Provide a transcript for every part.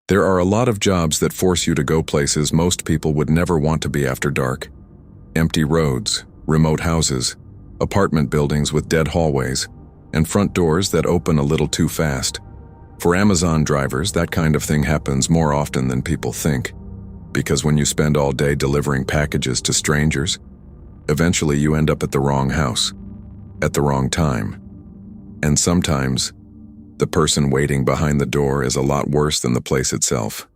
There are a lot of jobs that force you to go places most people would never want to be after dark. Empty roads, remote houses, apartment buildings with dead hallways, and front doors that open a little too fast. For Amazon drivers, that kind of thing happens more often than people think. Because when you spend all day delivering packages to strangers, eventually you end up at the wrong house, at the wrong time. And sometimes, the person waiting behind the door is a lot worse than the place itself.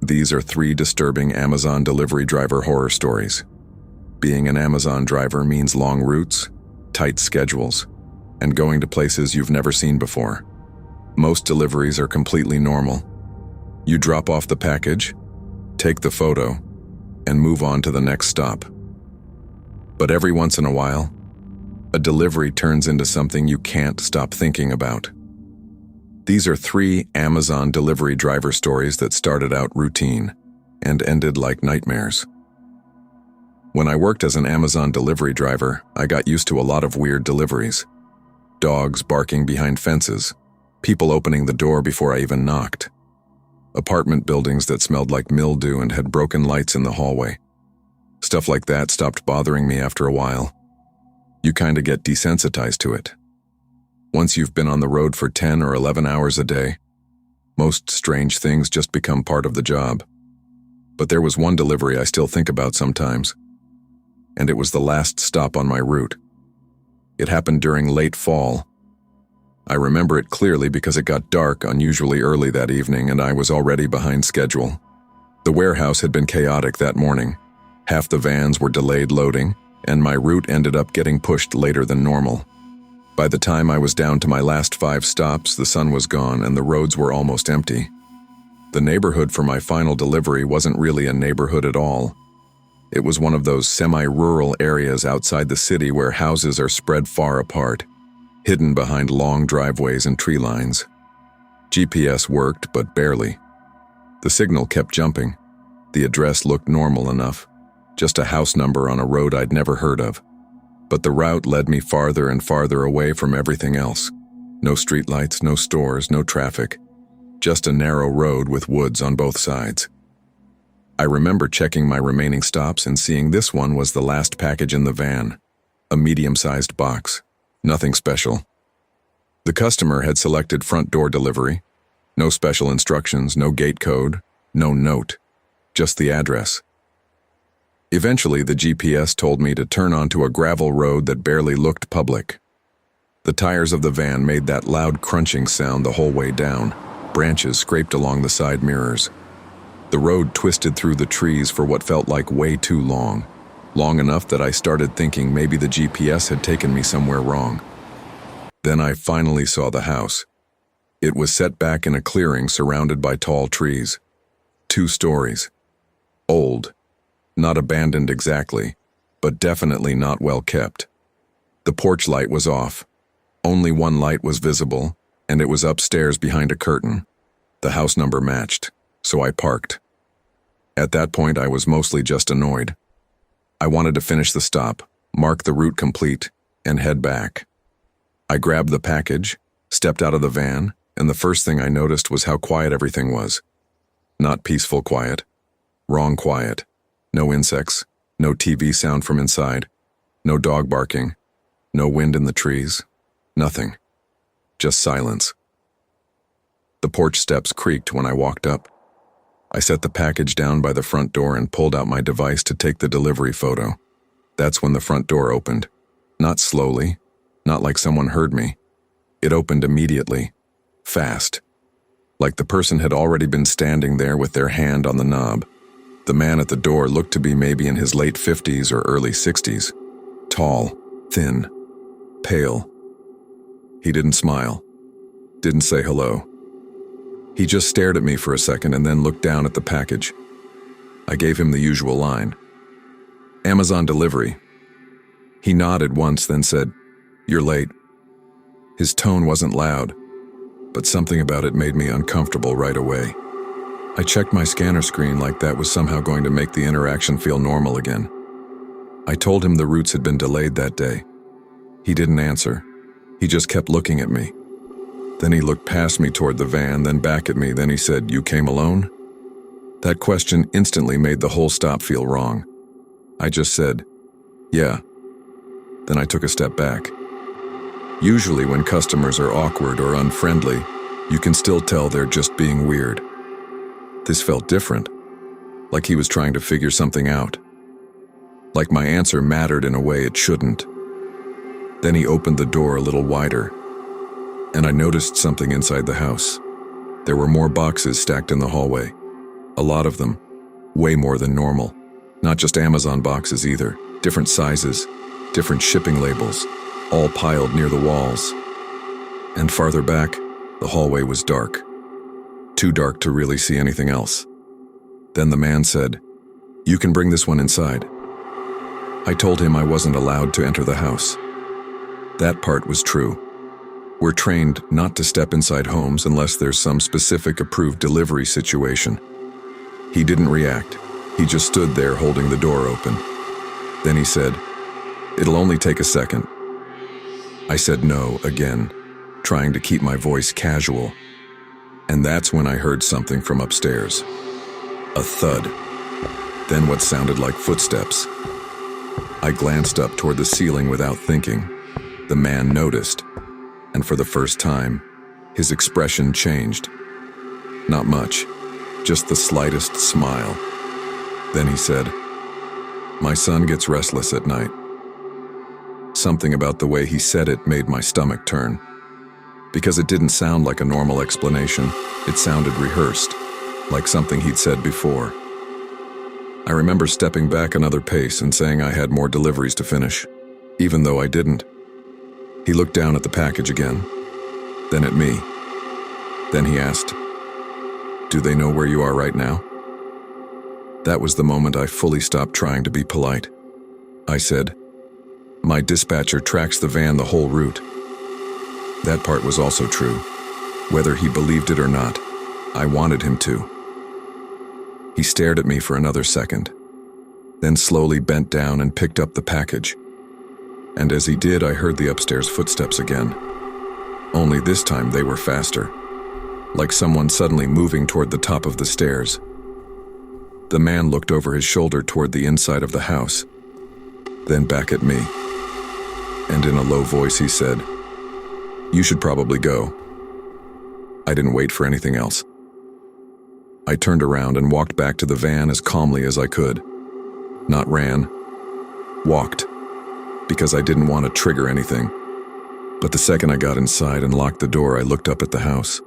These are 3 disturbing Amazon delivery driver horror stories. Being an Amazon driver means long routes, tight schedules, and going to places you've never seen before. Most deliveries are completely normal. You drop off the package, take the photo, and move on to the next stop. But every once in a while, a delivery turns into something you can't stop thinking about. These are 3 Amazon delivery driver stories that started out routine and ended like nightmares. When I worked as an Amazon delivery driver, I got used to a lot of weird deliveries. Dogs barking behind fences, people opening the door before I even knocked, apartment buildings that smelled like mildew and had broken lights in the hallway. Stuff like that stopped bothering me after a while. You kinda get desensitized to it. Once you've been on the road for 10 or 11 hours a day, most strange things just become part of the job. But there was one delivery I still think about sometimes, and it was the last stop on my route. It happened during late fall. I remember it clearly because it got dark unusually early that evening and I was already behind schedule. The warehouse had been chaotic that morning. Half the vans were delayed loading, and my route ended up getting pushed later than normal. By the time I was down to my last 5 stops, the sun was gone and the roads were almost empty. The neighborhood for my final delivery wasn't really a neighborhood at all. It was one of those semi-rural areas outside the city where houses are spread far apart, hidden behind long driveways and tree lines. GPS worked, but barely. The signal kept jumping. The address looked normal enough, just a house number on a road I'd never heard of. But the route led me farther and farther away from everything else. No streetlights, no stores, no traffic. Just a narrow road with woods on both sides. I remember checking my remaining stops and seeing this one was the last package in the van. A medium-sized box. Nothing special. The customer had selected front door delivery. No special instructions, no gate code, no note. Just the address. Eventually, the GPS told me to turn onto a gravel road that barely looked public. The tires of the van made that loud crunching sound the whole way down. Branches scraped along the side mirrors. The road twisted through the trees for what felt like way too long. Long enough that I started thinking maybe the GPS had taken me somewhere wrong. Then I finally saw the house. It was set back in a clearing surrounded by tall trees. 2 stories. Old. Not abandoned exactly, but definitely not well kept. The porch light was off. Only one light was visible, and it was upstairs behind a curtain. The house number matched, so I parked. At that point, I was mostly just annoyed. I wanted to finish the stop, mark the route complete, and head back. I grabbed the package, stepped out of the van, and the first thing I noticed was how quiet everything was. Not peaceful quiet. Wrong quiet. No insects, no TV sound from inside, no dog barking, no wind in the trees, nothing. Just silence. The porch steps creaked when I walked up. I set the package down by the front door and pulled out my device to take the delivery photo. That's when the front door opened. Not slowly, not like someone heard me. It opened immediately, fast. Like the person had already been standing there with their hand on the knob. The man at the door looked to be maybe in his late 50s or early 60s. Tall, thin, pale. He didn't smile, didn't say hello. He just stared at me for a second and then looked down at the package. I gave him the usual line. Amazon delivery. He nodded once, then said, "You're late." His tone wasn't loud, but something about it made me uncomfortable right away. I checked my scanner screen like that was somehow going to make the interaction feel normal again. I told him the routes had been delayed that day. He didn't answer. He just kept looking at me. Then he looked past me toward the van, then back at me, then he said, "You came alone?" That question instantly made the whole stop feel wrong. I just said, "Yeah." Then I took a step back. Usually when customers are awkward or unfriendly, you can still tell they're just being weird. This felt different, like he was trying to figure something out. Like my answer mattered in a way it shouldn't. Then he opened the door a little wider, and I noticed something inside the house. There were more boxes stacked in the hallway. A lot of them, way more than normal. Not just Amazon boxes either, different sizes, different shipping labels, all piled near the walls. And farther back, the hallway was dark. Too dark to really see anything else. Then the man said, "You can bring this one inside." I told him I wasn't allowed to enter the house. That part was true. We're trained not to step inside homes unless there's some specific approved delivery situation. He didn't react. He just stood there holding the door open. Then he said, "It'll only take a second." I said no again, trying to keep my voice casual. And that's when I heard something from upstairs. A thud. Then what sounded like footsteps. I glanced up toward the ceiling without thinking. The man noticed, and for the first time, his expression changed. Not much, just the slightest smile. Then he said, "My son gets restless at night." Something about the way he said it made my stomach turn. Because it didn't sound like a normal explanation, it sounded rehearsed, like something he'd said before. I remember stepping back another pace and saying I had more deliveries to finish, even though I didn't. He looked down at the package again, then at me. Then he asked, "Do they know where you are right now?" That was the moment I fully stopped trying to be polite. I said, "My dispatcher tracks the van the whole route." That part was also true. Whether he believed it or not, I wanted him to. He stared at me for another second, then slowly bent down and picked up the package. And as he did, I heard the upstairs footsteps again. Only this time they were faster, like someone suddenly moving toward the top of the stairs. The man looked over his shoulder toward the inside of the house, then back at me. And in a low voice he said, "You should probably go." I didn't wait for anything else. I turned around and walked back to the van as calmly as I could. Not ran, walked, because I didn't want to trigger anything. But the second I got inside and locked the door, I looked up at the house.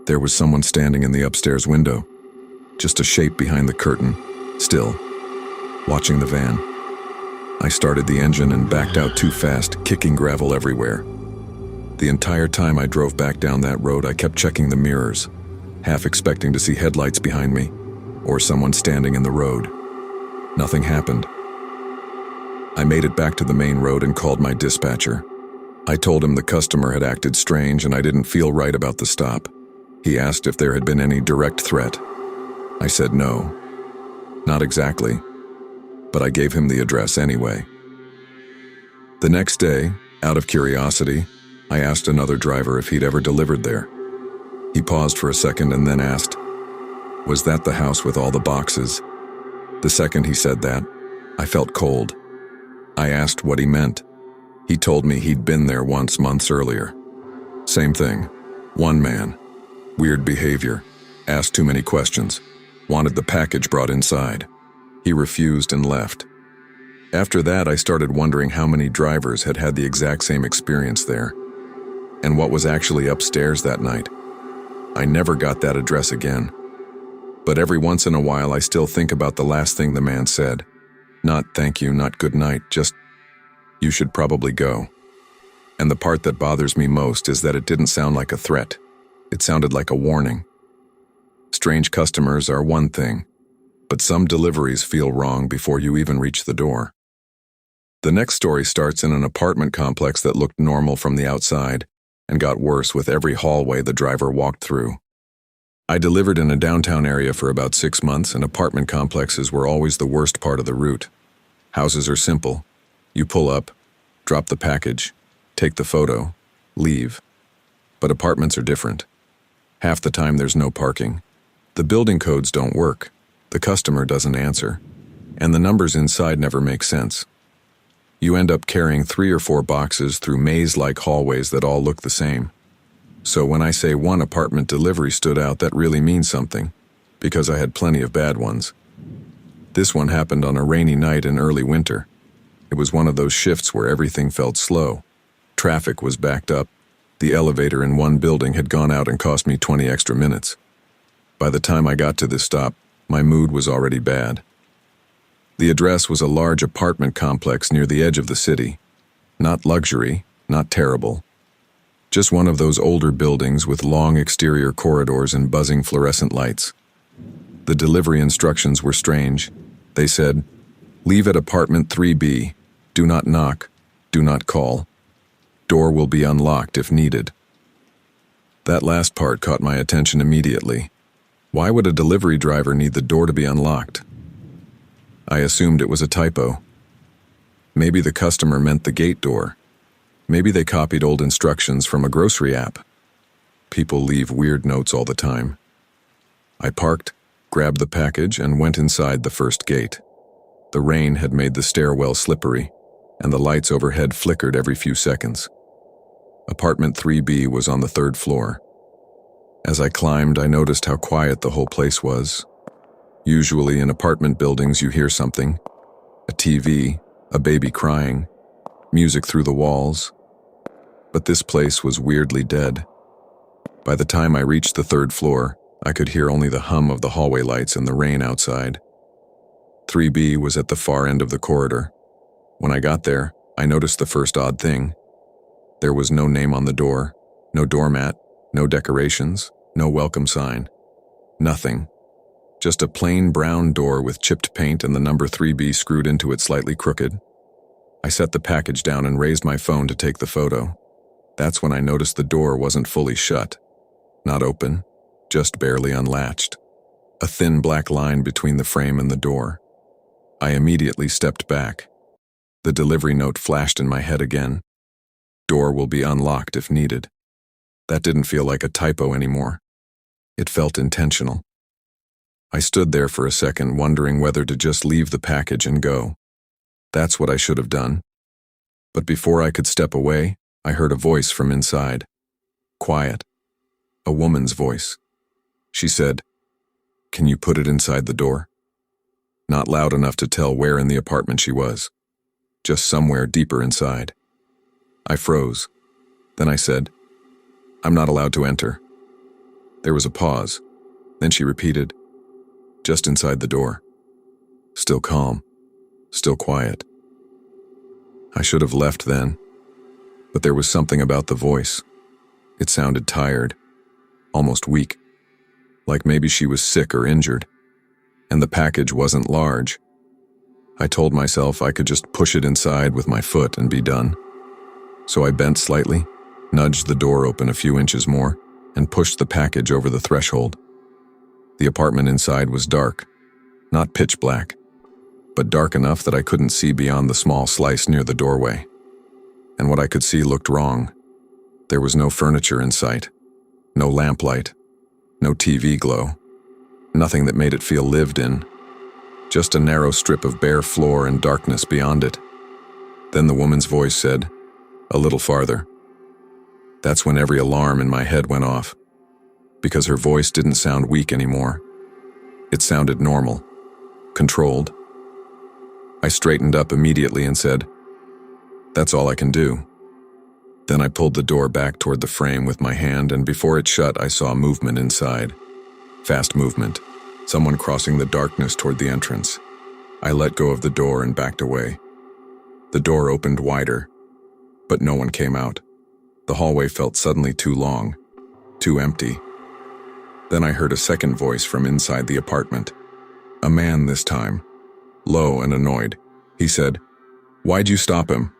There was someone standing in the upstairs window, just a shape behind the curtain, still, watching the van. I started the engine and backed out too fast, kicking gravel everywhere. The entire time I drove back down that road, I kept checking the mirrors, half expecting to see headlights behind me, or someone standing in the road. Nothing happened. I made it back to the main road and called my dispatcher. I told him the customer had acted strange and I didn't feel right about the stop. He asked if there had been any direct threat. I said no. Not exactly, but I gave him the address anyway. The next day, out of curiosity, I asked another driver if he'd ever delivered there. He paused for a second and then asked, "Was that the house with all the boxes?" The second he said that, I felt cold. I asked what he meant. He told me he'd been there once months earlier. Same thing. One man. Weird behavior. Asked too many questions. Wanted the package brought inside. He refused and left. After that, I started wondering how many drivers had had the exact same experience there, and what was actually upstairs that night. I never got that address again. But every once in a while, I still think about the last thing the man said. Not thank you, not good night, just, "You should probably go." And the part that bothers me most is that it didn't sound like a threat. It sounded like a warning. Strange customers are one thing, but some deliveries feel wrong before you even reach the door. The next story starts in an apartment complex that looked normal from the outside and got worse with every hallway the driver walked through. I delivered in a downtown area for about 6 months, and apartment complexes were always the worst part of the route. Houses are simple. You pull up, drop the package, take the photo, leave. But apartments are different. Half the time there's no parking. The building codes don't work. The customer doesn't answer. And the numbers inside never make sense. You end up carrying 3 or 4 boxes through maze-like hallways that all look the same. So when I say one apartment delivery stood out, that really means something, because I had plenty of bad ones. This one happened on a rainy night in early winter. It was one of those shifts where everything felt slow. Traffic was backed up. The elevator in one building had gone out and cost me 20 extra minutes. By the time I got to this stop, my mood was already bad. The address was a large apartment complex near the edge of the city. Not luxury, not terrible. Just one of those older buildings with long exterior corridors and buzzing fluorescent lights. The delivery instructions were strange. They said, "Leave at apartment 3B. Do not knock. Do not call. Door will be unlocked if needed." That last part caught my attention immediately. Why would a delivery driver need the door to be unlocked? I assumed it was a typo. Maybe the customer meant the gate door. Maybe they copied old instructions from a grocery app. People leave weird notes all the time. I parked, grabbed the package, and went inside the first gate. The rain had made the stairwell slippery, and the lights overhead flickered every few seconds. Apartment 3B was on the 3rd floor. As I climbed, I noticed how quiet the whole place was. Usually in apartment buildings you hear something. A TV, a baby crying, music through the walls. But this place was weirdly dead. By the time I reached the 3rd floor, I could hear only the hum of the hallway lights and the rain outside. 3B was at the far end of the corridor. When I got there, I noticed the first odd thing. There was no name on the door, no doormat, no decorations, no welcome sign. Nothing. Just a plain brown door with chipped paint and the number 3B screwed into it slightly crooked. I set the package down and raised my phone to take the photo. That's when I noticed the door wasn't fully shut. Not open, just barely unlatched. A thin black line between the frame and the door. I immediately stepped back. The delivery note flashed in my head again. Door will be unlocked if needed. That didn't feel like a typo anymore. It felt intentional. I stood there for a second, wondering whether to just leave the package and go. That's what I should have done. But before I could step away, I heard a voice from inside. Quiet. A woman's voice. She said, "Can you put it inside the door?" Not loud enough to tell where in the apartment she was. Just somewhere deeper inside. I froze. Then I said, "I'm not allowed to enter." There was a pause. Then she repeated, "Just inside the door." Still calm. Still quiet. I should have left then. But there was something about the voice. It sounded tired. Almost weak. Like maybe she was sick or injured. And the package wasn't large. I told myself I could just push it inside with my foot and be done. So I bent slightly, nudged the door open a few inches more, and pushed the package over the threshold. The apartment inside was dark, not pitch black, but dark enough that I couldn't see beyond the small slice near the doorway. And what I could see looked wrong. There was no furniture in sight, no lamplight, no TV glow, nothing that made it feel lived in. Just a narrow strip of bare floor and darkness beyond it. Then the woman's voice said, "A little farther." That's when every alarm in my head went off, because her voice didn't sound weak anymore. It sounded normal, controlled. I straightened up immediately and said, "That's all I can do." Then I pulled the door back toward the frame with my hand, and before it shut, I saw movement inside. Fast movement. Someone crossing the darkness toward the entrance. I let go of the door and backed away. The door opened wider, but no one came out. The hallway felt suddenly too long, too empty. Then I heard a second voice from inside the apartment. A man this time, low and annoyed. He said, "Why'd you stop him?"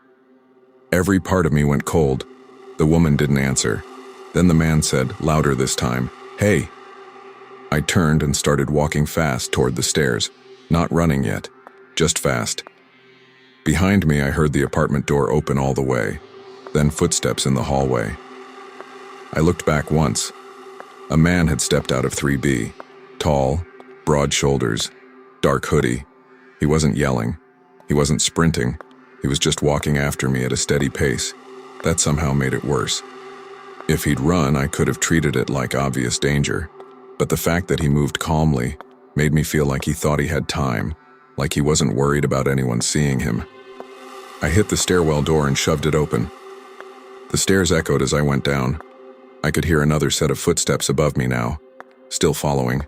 Every part of me went cold. The woman didn't answer. Then the man said, louder this time, "Hey." I turned and started walking fast toward the stairs, not running yet, just fast. Behind me, I heard the apartment door open all the way, then footsteps in the hallway. I looked back once. A man had stepped out of 3B. Tall, broad shoulders, dark hoodie. He wasn't yelling. He wasn't sprinting. He was just walking after me at a steady pace. That somehow made it worse. If he'd run, I could have treated it like obvious danger. But the fact that he moved calmly made me feel like he thought he had time, like he wasn't worried about anyone seeing him. I hit the stairwell door and shoved it open. The stairs echoed as I went down. I could hear another set of footsteps above me now, still following.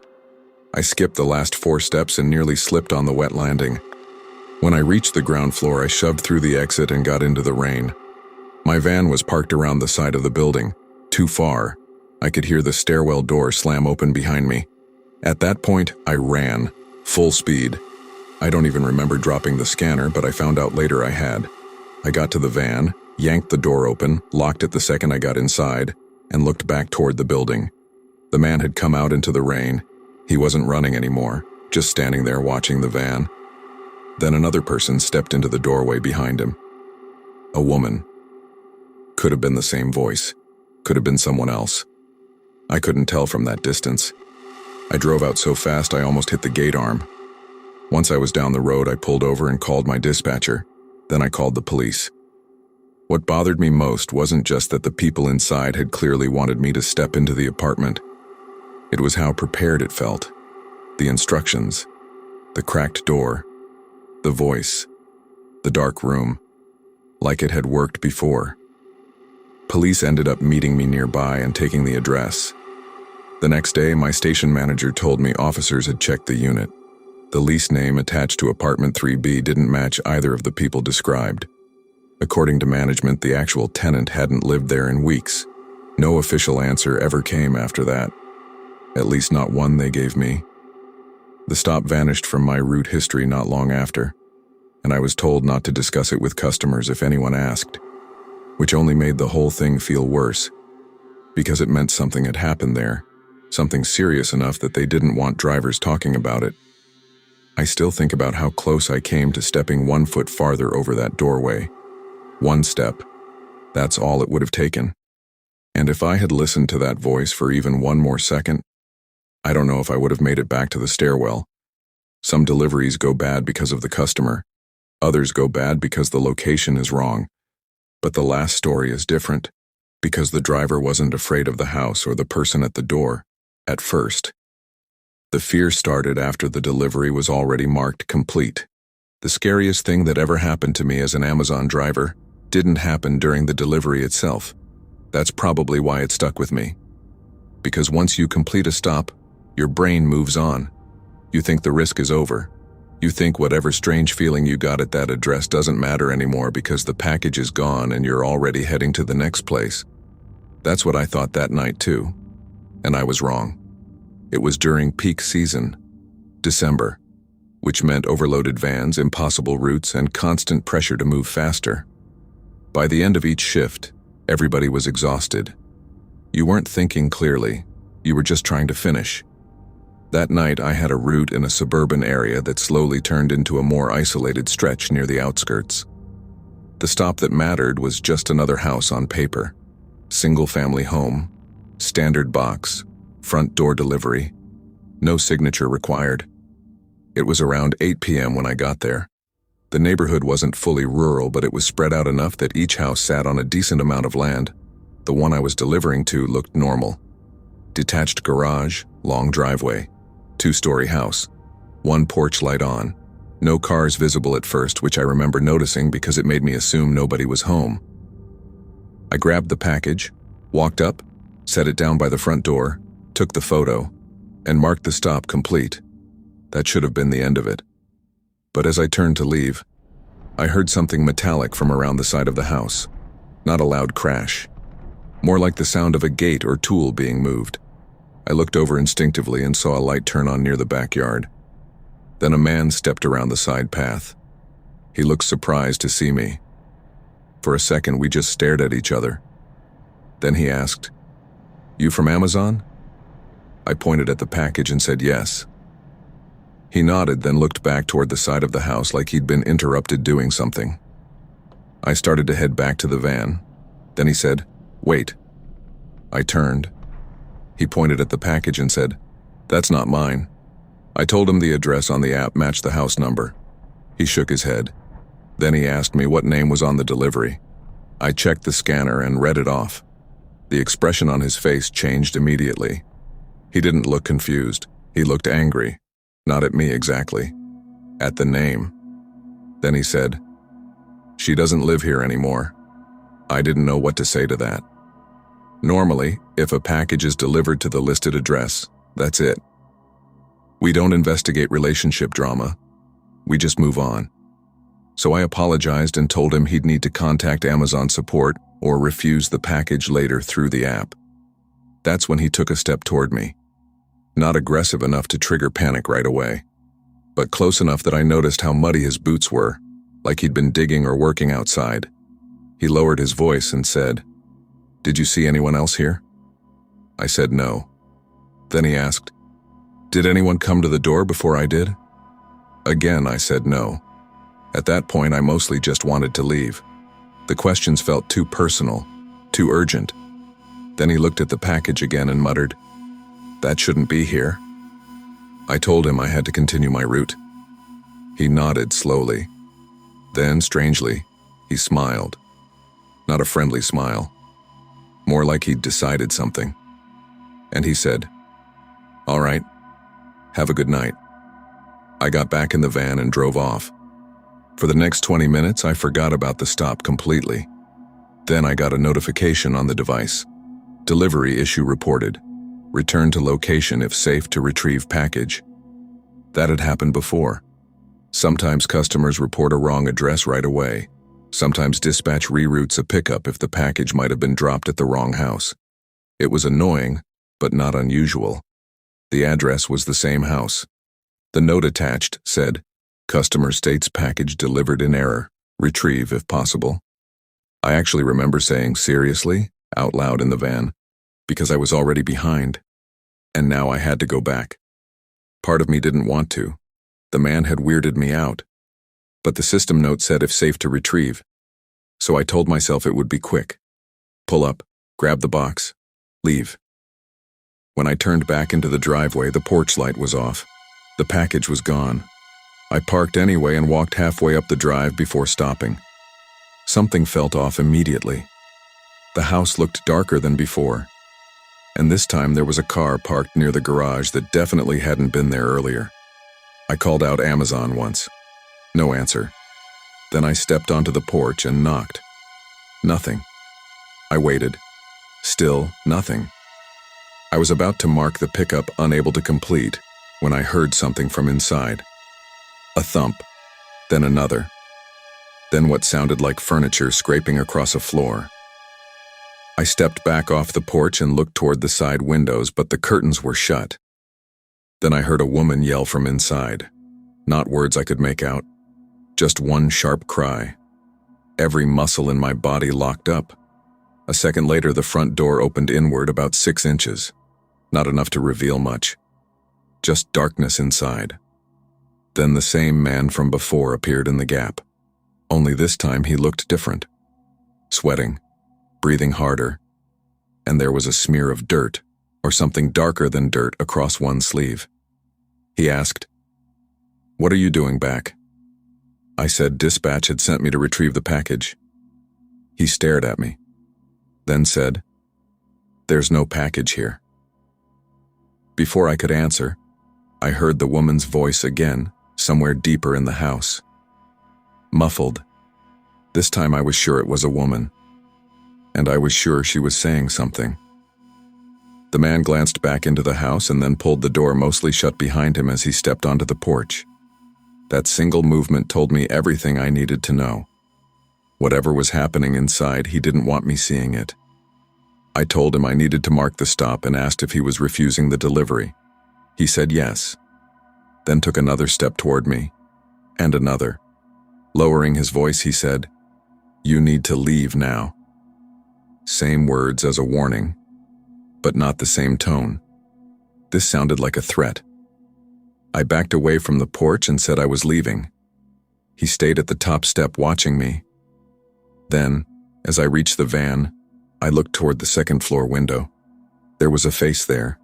I skipped the last 4 steps and nearly slipped on the wet landing. When I reached the ground floor, I shoved through the exit and got into the rain. My van was parked around the side of the building, too far. I could hear the stairwell door slam open behind me. At that point, I ran, full speed. I don't even remember dropping the scanner, but I found out later I had. I got to the van, yanked the door open, locked it the second I got inside, and looked back toward the building. The man had come out into the rain. He wasn't running anymore, just standing there watching the van. Then another person stepped into the doorway behind him. A woman. Could have been the same voice. Could have been someone else. I couldn't tell from that distance. I drove out so fast I almost hit the gate arm. Once I was down the road, I pulled over and called my dispatcher. Then I called the police. What bothered me most wasn't just that the people inside had clearly wanted me to step into the apartment. It was how prepared it felt. The instructions, the cracked door, the voice, the dark room, like it had worked before. Police ended up meeting me nearby and taking the address. The next day, my station manager told me officers had checked the unit. The lease name attached to apartment 3B didn't match either of the people described. According to management, the actual tenant hadn't lived there in weeks. No official answer ever came after that. At least not one they gave me. The stop vanished from my route history not long after, and I was told not to discuss it with customers if anyone asked, which only made the whole thing feel worse, because it meant something had happened there, something serious enough that they didn't want drivers talking about it. I still think about how close I came to stepping 1 foot farther over that doorway. 1 step. That's all it would have taken. And if I had listened to that voice for even 1 more second, I don't know if I would have made it back to the stairwell. Some deliveries go bad because of the customer. Others go bad because the location is wrong. But the last story is different, because the driver wasn't afraid of the house or the person at the door, at first. The fear started after the delivery was already marked complete. The scariest thing that ever happened to me as an Amazon driver didn't happen during the delivery itself. That's probably why it stuck with me. Because once you complete a stop, your brain moves on. You think the risk is over. You think whatever strange feeling you got at that address doesn't matter anymore because the package is gone and you're already heading to the next place. That's what I thought that night too. And I was wrong. It was during peak season, December, which meant overloaded vans, impossible routes, and constant pressure to move faster. By the end of each shift, everybody was exhausted. You weren't thinking clearly. You were just trying to finish. That night, I had a route in a suburban area that slowly turned into a more isolated stretch near the outskirts. The stop that mattered was just another house on paper. Single-family home, standard box, front door delivery, no signature required. It was around 8 p.m. when I got there. The neighborhood wasn't fully rural, but it was spread out enough that each house sat on a decent amount of land. The one I was delivering to looked normal. Detached garage, long driveway, 2-story house, 1 porch light on. No cars visible at first, which I remember noticing because it made me assume nobody was home. I grabbed the package, walked up, set it down by the front door, took the photo, and marked the stop complete. That should have been the end of it. But as I turned to leave, I heard something metallic from around the side of the house. Not a loud crash. More like the sound of a gate or tool being moved. I looked over instinctively and saw a light turn on near the backyard. Then a man stepped around the side path. He looked surprised to see me. For a second, we just stared at each other. Then he asked, "You from Amazon?" I pointed at the package and said yes. He nodded, then looked back toward the side of the house like he'd been interrupted doing something. I started to head back to the van. Then he said, "Wait." I turned. He pointed at the package and said, "That's not mine." I told him the address on the app matched the house number. He shook his head. Then he asked me what name was on the delivery. I checked the scanner and read it off. The expression on his face changed immediately. He didn't look confused. He looked angry. Not at me exactly. At the name. Then he said, "She doesn't live here anymore." I didn't know what to say to that. Normally, if a package is delivered to the listed address, that's it. We don't investigate relationship drama. We just move on. So I apologized and told him he'd need to contact Amazon support or refuse the package later through the app. That's when he took a step toward me. Not aggressive enough to trigger panic right away, but close enough that I noticed how muddy his boots were, like he'd been digging or working outside. He lowered his voice and said, "Did you see anyone else here?" I said no. Then he asked, "Did anyone come to the door before I did?" Again, I said no. At that point, I mostly just wanted to leave. The questions felt too personal, too urgent. Then he looked at the package again and muttered, "That shouldn't be here." I told him I had to continue my route. He nodded slowly. Then, strangely, he smiled. Not a friendly smile. More like he'd decided something. And he said, "All right, have a good night." I got back in the van and drove off. For the next 20 minutes, I forgot about the stop completely. Then I got a notification on the device. Delivery issue reported. Return to location if safe to retrieve package. That had happened before. Sometimes customers report a wrong address right away. Sometimes dispatch reroutes a pickup if the package might have been dropped at the wrong house. It was annoying, but not unusual. The address was the same house. The note attached said, "Customer states package delivered in error. Retrieve if possible." I actually remember saying "seriously" out loud in the van, because I was already behind. And now I had to go back. Part of me didn't want to. The man had weirded me out. But the system note said if safe to retrieve. So I told myself it would be quick. Pull up, grab the box, leave. When I turned back into the driveway, the porch light was off. The package was gone. I parked anyway and walked halfway up the drive before stopping. Something felt off immediately. The house looked darker than before. And this time there was a car parked near the garage that definitely hadn't been there earlier. I called out Amazon once. No answer. Then I stepped onto the porch and knocked. Nothing. I waited. Still nothing. I was about to mark the pickup unable to complete when I heard something from inside. A thump, then another. Then what sounded like furniture scraping across a floor. I stepped back off the porch and looked toward the side windows, but the curtains were shut. Then I heard a woman yell from inside. Not words I could make out. Just one sharp cry. Every muscle in my body locked up. A second later, the front door opened inward about 6 inches. Not enough to reveal much. Just darkness inside. Then the same man from before appeared in the gap. Only this time he looked different. Sweating, breathing harder, and there was a smear of dirt, or something darker than dirt, across one sleeve. He asked, "What are you doing back?" I said dispatch had sent me to retrieve the package. He stared at me, then said, "There's no package here." Before I could answer, I heard the woman's voice again, somewhere deeper in the house. Muffled. This time I was sure it was a woman, and I was sure she was saying something. The man glanced back into the house and then pulled the door mostly shut behind him as he stepped onto the porch. That single movement told me everything I needed to know. Whatever was happening inside, he didn't want me seeing it. I told him I needed to mark the stop and asked if he was refusing the delivery. He said yes, then took another step toward me, and another. Lowering his voice, he said, "You need to leave now." Same words as a warning, but not the same tone. This sounded like a threat. I backed away from the porch and said I was leaving. He stayed at the top step watching me. Then, as I reached the van, I looked toward the second floor window. There was a face there,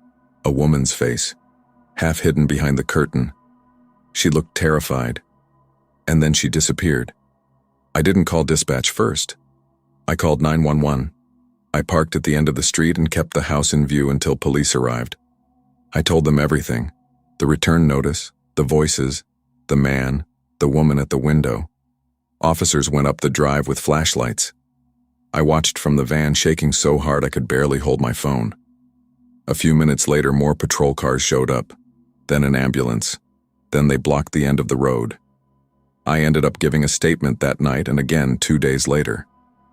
a woman's face, half hidden behind the curtain. She looked terrified, and then she disappeared. I didn't call dispatch first. I called 911. I parked at the end of the street and kept the house in view until police arrived. I told them everything: the return notice, the voices, the man, the woman at the window. Officers went up the drive with flashlights. I watched from the van, shaking so hard I could barely hold my phone. A few minutes later, more patrol cars showed up, then an ambulance. Then they blocked the end of the road. I ended up giving a statement that night and again 2 days later.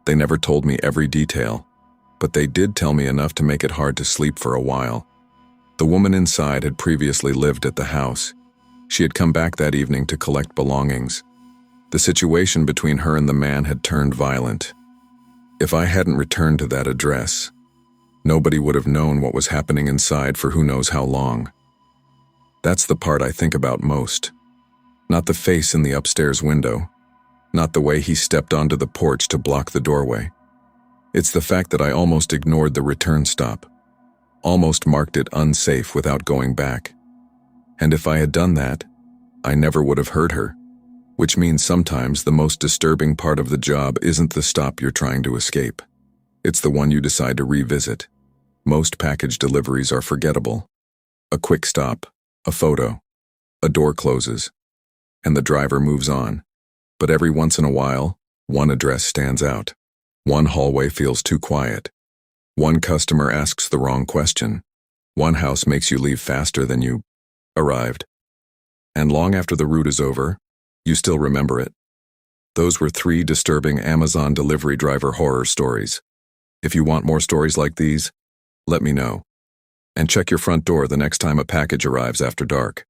They never told me every detail, but they did tell me enough to make it hard to sleep for a while. The woman inside had previously lived at the house. She had come back that evening to collect belongings. The situation between her and the man had turned violent. If I hadn't returned to that address, nobody would have known what was happening inside for who knows how long. That's the part I think about most. Not the face in the upstairs window, not the way he stepped onto the porch to block the doorway. It's the fact that I almost ignored the return stop, almost marked it unsafe without going back. And if I had done that, I never would have heard her, which means sometimes the most disturbing part of the job isn't the stop you're trying to escape. It's the one you decide to revisit. Most package deliveries are forgettable. A quick stop, a photo, a door closes, and the driver moves on. But every once in a while, one address stands out. One hallway feels too quiet. One customer asks the wrong question. One house makes you leave faster than you arrived. And long after the route is over, you still remember it. Those were 3 disturbing Amazon delivery driver horror stories. If you want more stories like these, let me know. And check your front door the next time a package arrives after dark.